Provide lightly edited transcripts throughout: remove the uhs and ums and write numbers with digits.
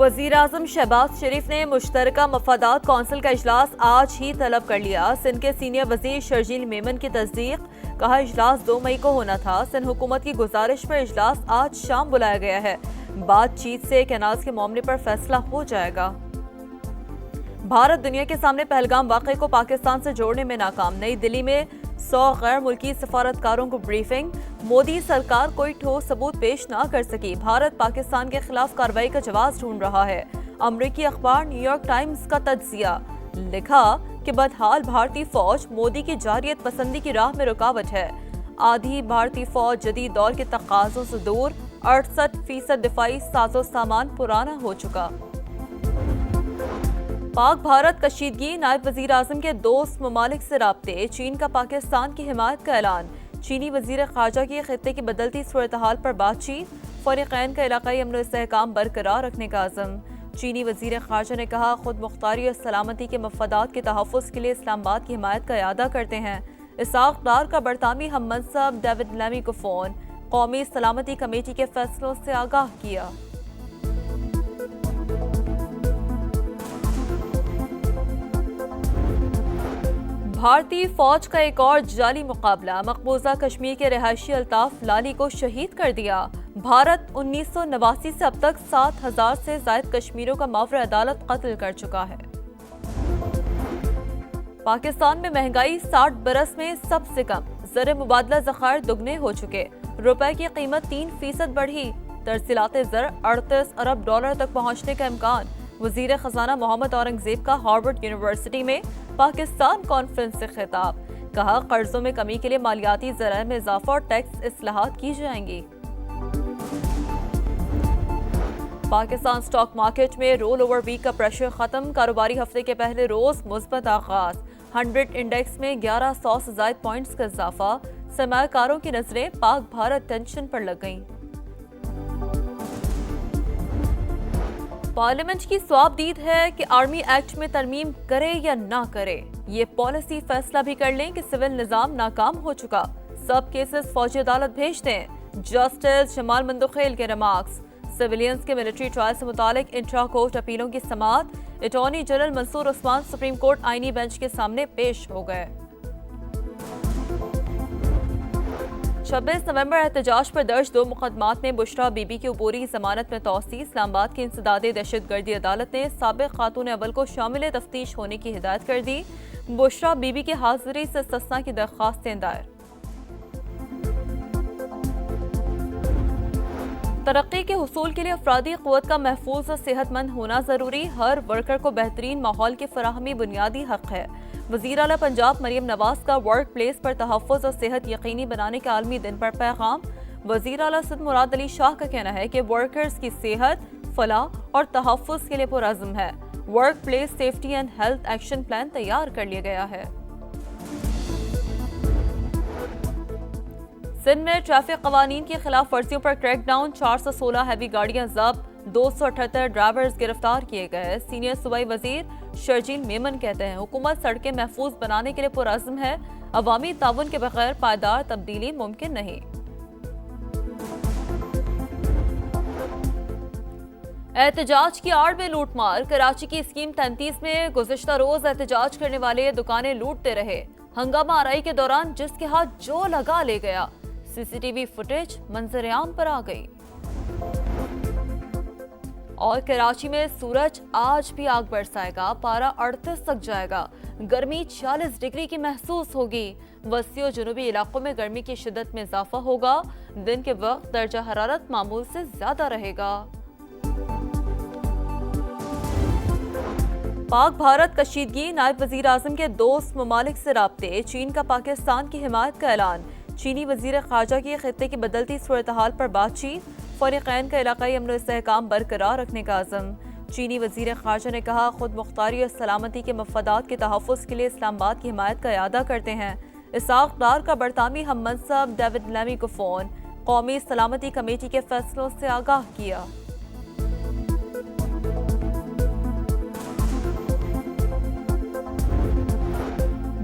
वज़ीर-ए-आज़म शहबाज शरीफ ने मुश्तरका मफादात कौंसिल का इजलास आज ही तलब कर लिया। सिंध के सीनियर वज़ीर शर्जील मेमन की तस्दीक, कहा इजलास 2 मई को होना था। सिंध हुकूमत की गुजारिश पर इजलास आज शाम बुलाया गया है। बातचीत से कैनाल्स के मामले पर फैसला हो जाएगा। भारत दुनिया के सामने पहलगाम वाक़े को पाकिस्तान से जोड़ने में नाकाम। नई दिल्ली में 100 गैर मुल्की सफारतकारों को ब्रीफिंग। मोदी सरकार कोई ठोस सबूत पेश ना कर सकी। भारत पाकिस्तान के खिलाफ कार्रवाई का जवाब ढूंढ रहा है। अमरीकी अखबार न्यूयॉर्क टाइम्स का तज्जिया, लिखा कि बदहाल भारतीय फौज मोदी की जारियत पसंदी की राह में रुकावट है। आधी भारतीय फौज जदीद दौर के तकाज़ों से दूर, 68% दिफाई साजो सामान पुराना हो चुका। पाक भारत कशीदगी, नायब वज़ीर आज़म के दोस्त ममालिक से राब्ते। चीन का पाकिस्तान की हिमायत का ऐलान। चीनी वज़ीर ख़ारजा की खित्ते की बदलती सूरत-ए-हाल पर बातचीत। फ़रीक़ैन का इलाक़ाई अमन व इस्तेहकाम बरकरार रखने का अज़म। चीनी वज़ीर ख़ारजा ने कहा, खुद मुख्तारी और सलामती के मफादात के तहफ़्फ़ुज़ के लिए इस्लामाबाद की हिमायत का इरादा करते हैं। इसहाक़ डार का बरतामी हम मनसब डेविड लैमी को फ़ोन। कौमी सलामती कमेटी के फैसलों से आगाह किया। भारतीय फौज का एक और जाली मुकाबला। मकबूजा कश्मीर के रिहायशी अल्ताफ लाली को शहीद कर दिया। भारत 1989 से अब तक 7,000 से ज़ायद कश्मीरियों का मावरे अदालत कत्ल कर चुका है। पाकिस्तान में महंगाई 60 बरस में सबसे कम। ज़र मुबादला ज़खायर दुगने हो चुके। रुपए की कीमत 3% बढ़ी। तरसीलात ज़र 38 अरब डॉलर तक पहुंचने का इम्कान। वज़ीर ख़जाना मोहम्मद औरंगज़ेब का हार्वर्ड यूनिवर्सिटी में पाकिस्तान कॉन्फ्रेंस से खिताब, कहा कर्जों में कमी के लिए मालियाती ज़राए में इजाफा और टैक्स इस्लाहात की जाएंगी। पाकिस्तान स्टॉक मार्केट में रोल ओवर वीक का प्रेशर खत्म। कारोबारी हफ्ते के पहले रोज मुस्बत आगाज। 100 इंडेक्स में 1100 से ज़ायद पॉइंट्स का इजाफा। सरमायाकारों की नजरें पाक भारत टेंशन पर लग गईं। पार्लियामेंट की स्वाबदीद है कि आर्मी एक्ट में तरमीम करे या ना करे। ये पॉलिसी फैसला भी कर लें कि सिविल निजाम नाकाम हो चुका। सब केसेस फौजी अदालत भेज दें। जस्टिस जमाल मंदुखेल के रिमार्क्स। सिविलियंस के मिलिट्री ट्रायल से मुतालिक इंट्रा कोर्ट अपीलों की समाअत। Attorney general Mansoor Usman supreme court आईनी बेंच के सामने पेश हो गए। 26 नवंबर एहतजाज पर दर्ज 2 मुकदमात में बुशरा बीबी की अबूरी जमानत में तौसी। इस्लामाबाद की इंसदादे दहशतगर्दी अदालत ने साबिक खातून अव्वल को शामिल तफ्तीश होने की हिदायत कर दी। बुशरा बीबी की हाजिरी से इस्तिस्ना की दरख्वास्तें दायर। तरक्की के हुसूल के लिए अफरादी क़ुव्वत का महफूज और सेहतमंद होना ज़रूरी। हर वर्कर को बेहतरीन माहौल की फराहमी बुनियादी हक है। वज़ीर आला पंजाब मरियम नवाज का वर्क प्लेस पर तहफ़्फ़ुज़ और सेहत यकीनी बनाने के आलमी दिन पर पैगाम। वज़ीर आला सिंध मुराद अली शाह का कहना है कि वर्कर्स की सेहत, फलाह और तहफ़्फ़ुज़ के लिए पुरअज़्म है। Work place safety and health action plan तैयार कर लिया गया है। सिंध में ट्रैफिक कवानीन की खिलाफ वर्जियों पर क्रैकडाउन। 416 हैवी गाड़ियां जब्त। 278 ड्राइवर्स गिरफ्तार किए गए। सीनियर सूबाई वजीर शर्जील मेमन कहते हैं, हुकूमत सड़कें महफूज बनाने के लिए पुरअज़्म है। अवामी ताउन के बगैर पायदार तब्दीली मुमकिन नहीं। एहतजाज की आड़ में लूटमार। कराची की स्कीम 33 में गुज़िश्ता रोज एहतजाज करने वाले दुकानें लूटते रहे। हंगामा आराई के दौरान जिसके हाथ जो लगा ले गया। सीसीटीवी फुटेज मंजर आम पर आ गई। और कराची में सूरज आज भी आग बरसाएगा। पारा 38 तक जाएगा। गर्मी 40 डिग्री की महसूस होगी। वस्ती और जुनूबी इलाकों में गर्मी की शिद्दत में इजाफा होगा। दिन के वक्त दर्जा हरारत मामूल से ज्यादा रहेगा। पाक भारत कशीदगी, नायब वज़ीर आज़म के दोस्त ममालिक से राब्ते। चीन का पाकिस्तान की हिमायत का ऐलान। चीनी वज़ीर ख़ारजा की खित्ते की बदलती सूरत-ए-हाल पर बातचीत। फ़रीक़ैन का इलाक़ाई अमन व इस्तेहकाम बरकरार रखने का अज़म। चीनी वज़ीर ख़ारजा ने कहा, खुद मुख्तारी और सलामती के मफादात के तहफ़्फ़ुज़ के लिए इस्लामाबाद की हिमायत का इरादा करते हैं। इसहाक़ डार का बरतामी हम मनसब डेविड लैमी को फ़ोन। कौमी सलामती कमेटी के फैसलों से आगाह किया।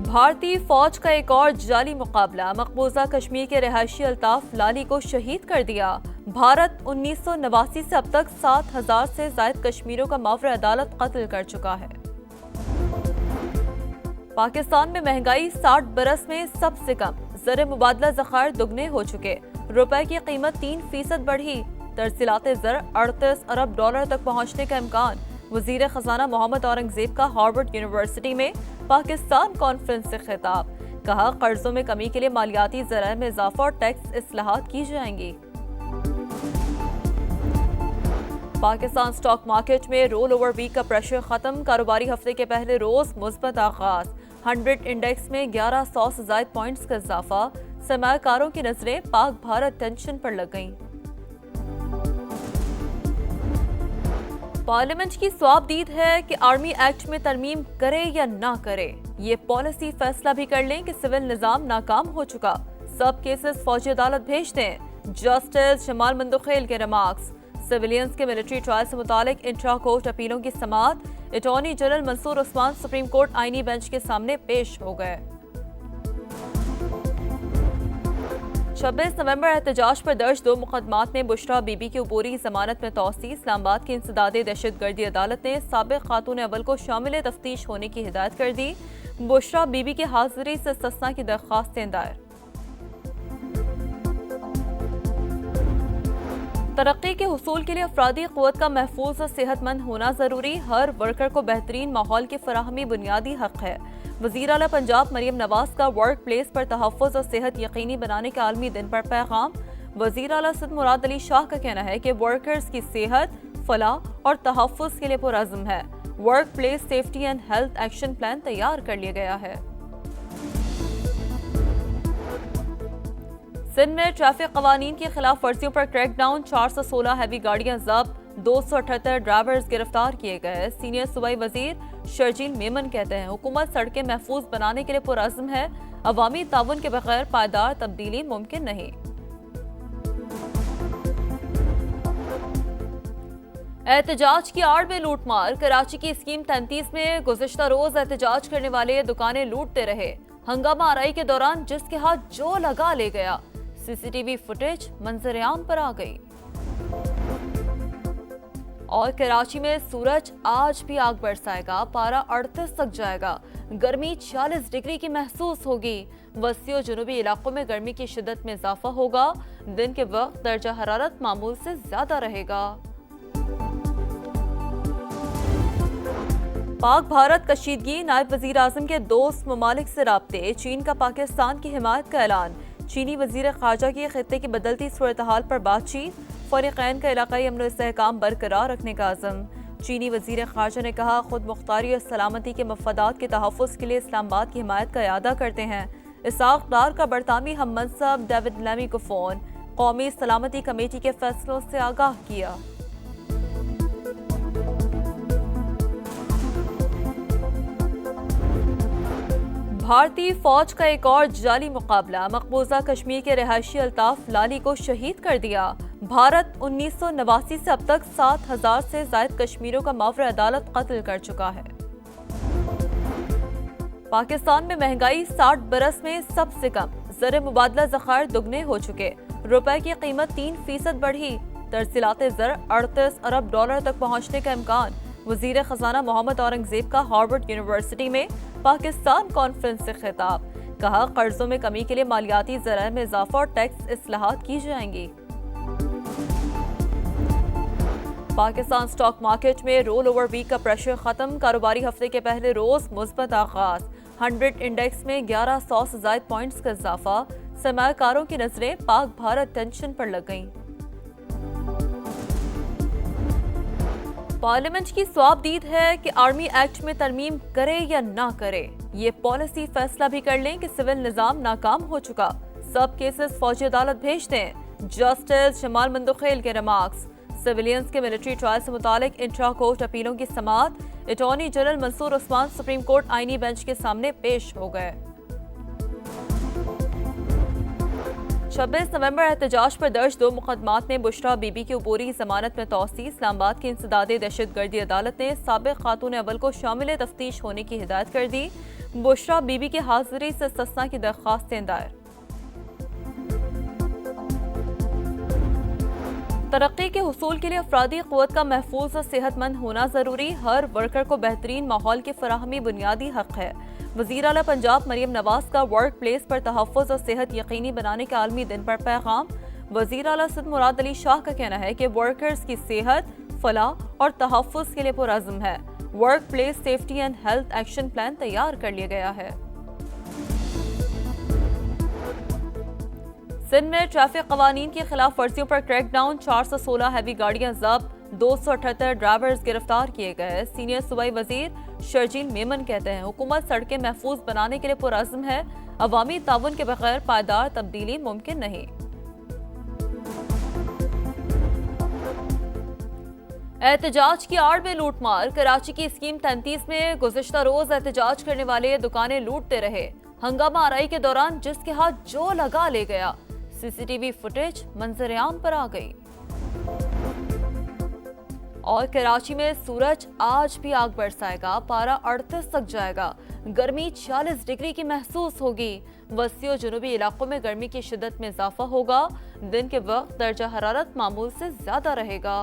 भारतीय फौज का एक और जाली मुकाबला। मकबूजा कश्मीर के रिहायशी अल्ताफ लाली को शहीद कर दिया। भारत 1989 से अब तक 7,000 से ज़ायद कश्मीरियों का मावरे अदालत कत्ल कर चुका है। पाकिस्तान में महंगाई 60 बरस में सबसे कम, ज़र मुबादला ज़खायर दुगने हो चुके, रुपए की कीमत 3% बढ़ी, तरसीलाते ज़र 38 अरब डॉलर तक पहुंचने का इम्कान। वज़ीर ख़जाना मोहम्मद औरंगज़ेब का हार्वर्ड यूनिवर्सिटी में पाकिस्तान कॉन्फ्रेंस से खिताब, कहा कर्जों में कमी के लिए मालियाती ज़राए में इजाफा और टैक्स इस्लाहात की जाएंगी। पाकिस्तान स्टॉक मार्केट में रोल ओवर वीक का प्रेशर खत्म, कारोबारी हफ्ते के पहले रोज मुस्बत आगाज, 100 इंडेक्स में 1100 से ज़ायद पॉइंट्स का इजाफा, सरमायाकारों की नजरें पाक भारत टेंशन पर लग गईं। पार्लियामेंट की स्वाबदीद है कि आर्मी एक्ट में तरमीम करे या ना करे, ये पॉलिसी फैसला भी कर लें कि सिविल निजाम नाकाम हो चुका, सब केसेस फौजी अदालत भेज दें। जस्टिस जमाल मंदुखेल के रिमार्क्स, सिविलियंस के मिलिट्री ट्रायल से मुतालिक इंट्रा कोर्ट अपीलों की समाअत, attorney general Mansoor Usman supreme court आईनी बेंच के सामने पेश हो गए। 26 नवंबर एहतजाज पर दर्ज 2 मुकदमात में बुशरा बीबी की अबूरी जमानत में तौसी। इस्लामाबाद की इंसदादे दहशतगर्दी अदालत ने साबिक खातून अव्वल को शामिल तफ्तीश होने की हिदायत कर दी। बुशरा बीबी की हाजिरी से इस्तिस्ना की दरख्वास्तें दायर। तरक्की के हुसूल के लिए अफरादी क़ुव्वत का महफूज और सेहतमंद होना ज़रूरी, हर वर्कर को बेहतरीन माहौल की फराहमी बुनियादी हक है। वज़ीर आला पंजाब मरियम नवाज का वर्क प्लेस पर तहफ़्फ़ुज़ और सेहत यकीनी बनाने के आलमी दिन पर पैगाम। वज़ीर आला सद मुराद अली शाह का कहना है कि वर्कर्स की सेहत, फलाह और तहफ़्फ़ुज़ के लिए पुरअज़्म है। Work place safety and health action plan तैयार कर लिया गया है। सिंध में ट्रैफिक कवानीन की खिलाफ वर्जियों पर क्रैकडाउन, 416 हैवी गाड़ियां जब्त, 278 ड्राइवर्स गिरफ्तार किए गए। सीनियर सूबाई वजीर शर्जील मेमन कहते हैं हुकूमत सड़कें महफूज बनाने के लिए पुरअज़्म है, अवामी ताउन के बगैर पायदार तब्दीली मुमकिन नहीं। एहतजाज की आड़ में लूटमार, कराची की स्कीम 33 में गुज़िश्ता रोज एहतजाज करने वाले दुकानें लूटते रहे, हंगामा आराई के दौरान जिसके हाथ जो लगा ले गया। सीसीटीवी फुटेज मंजर-ए-आम पर आ गई। और कराची में सूरज आज भी आग बरसाएगा, पारा 38 तक जाएगा, गर्मी 40 डिग्री की महसूस होगी। वसी और जनूबी इलाकों में गर्मी की शिद्दत में इजाफा होगा, दिन के वक्त दर्जा हरारत मामूल से ज्यादा रहेगा। पाक भारत कशीदगी, नायब वजीर आजम के दोस्त ममालिक से राब्ते, चीन का पाकिस्तान की हिमायत का ऐलान। चीनी वजीर खारजा की खित्ते की बदलती सूरत हाल पर बातचीत, फरीकैन का इलाकाई अमन इस्तेहकाम बरकरार रखने का अज़म। चीनी वजीर खारजा ने कहा खुद मुख्तारी और सलामती के मफादात के तहफ़्फ़ुज़ के लिए इस्लामाबाद की हिमायत का इरादा करते हैं। इसाक डार का बरतामी हम मनसब डेविड लैमी को फ़ोन, कौमी सलामती कमेटी के फैसलों से आगाह किया। भारतीय फौज का एक और जाली मुकाबला, मकबूजा कश्मीर के रिहायशी अल्ताफ लाली को शहीद कर दिया। भारत 1989 से अब तक 7,000 से ज़ायद कश्मीरियों का मावरे अदालत कत्ल कर चुका है। पाकिस्तान में महंगाई 60 बरस में सबसे कम, ज़र मुबादला ज़खायर दुगने हो चुके, रुपए की कीमत 3% बढ़ी, तरसीलाते ज़र 38 अरब डॉलर तक पहुंचने का इम्कान। वज़ीर ख़जाना मोहम्मद औरंगज़ेब का हार्वर्ड यूनिवर्सिटी में पाकिस्तान कॉन्फ्रेंस से खिताब, कहा कर्जों में कमी के लिए मालियाती ज़राए में इजाफा और टैक्स इस्लाहात की जाएंगी। पाकिस्तान स्टॉक मार्केट में रोल ओवर वीक का प्रेशर खत्म, कारोबारी हफ्ते के पहले रोज मुस्बत आगाज, 100 इंडेक्स में 1100 से ज़ायद पॉइंट्स का इजाफा, सरमायाकारों की नजरें पाक भारत टेंशन पर लग गईं। पार्लियामेंट की स्वाबदीद है कि आर्मी एक्ट में तरमीम करे या ना करे, ये पॉलिसी फैसला भी कर लें कि सिविल निजाम नाकाम हो चुका, सब केसेस फौजी अदालत भेज दें। जस्टिस जमाल मंदुखेल के रिमार्क्स, सिविलियंस के मिलिट्री ट्रायल से मुतालिक इंट्रा कोर्ट अपीलों की समाअत, attorney general Mansoor Usman supreme court आईनी बेंच के सामने पेश हो गए। 26 नवंबर एहतजाज पर दर्ज 2 मुकदमात में बुशरा बीबी की अबूरी जमानत में तौसी। इस्लामाबाद की इंसदादे दहशतगर्दी अदालत ने साबिक खातून अव्वल को शामिल तफ्तीश होने की हिदायत कर दी। बुशरा बीबी की हाजिरी से इस्तिस्ना की दरख्वास्तें दायर। तरक्की के हुसूल के लिए अफरादी क़ुव्वत का महफूज और सेहतमंद होना ज़रूरी, हर वर्कर को बेहतरीन माहौल की फराहमी बुनियादी हक़ है। वज़ीर आला पंजाब मरियम नवाज़ का वर्क प्लेस पर तहफ़्फ़ुज़ और सेहत यकीनी बनाने के आलमी दिन पर पैगाम। वज़ीर आला सिंध मुराद अली शाह का कहना है कि वर्कर्स की सेहत, फलाह और तहफ़्फ़ुज़ के लिए पुरअज़्म है। Work place safety and health action plan तैयार कर लिया गया है। सिंध में ट्रैफिक कवानीन की खिलाफ वर्जियों पर क्रैकडाउन, 416 हैवी गाड़ियां जब्त, 278 ड्राइवर्स गिरफ्तार किए गए। सीनियर सूबाई वजीर शर्जील मेमन कहते हैं हुकूमत सड़कें महफूज बनाने के लिए पुरअज़्म है, अवामी ताउन के बगैर पायदार तब्दीली मुमकिन नहीं। एहतजाज की आड़ में लूटमार, कराची की स्कीम 33 में गुज़िश्ता रोज एहतजाज करने वाले दुकानें लूटते रहे। हंगामा आराई के दौरान जिसके हाथ जो लगा ले गया। सीसीटीवी फुटेज मंजर आम पर आ गई। और कराची में सूरज आज भी आग बरसाएगा, पारा 38 तक जाएगा, गर्मी 40 डिग्री की महसूस होगी। वस्ती और जनूबी इलाकों में गर्मी की शिद्दत में इजाफा होगा, दिन के वक्त दर्जा हरारत मामूल से ज्यादा रहेगा।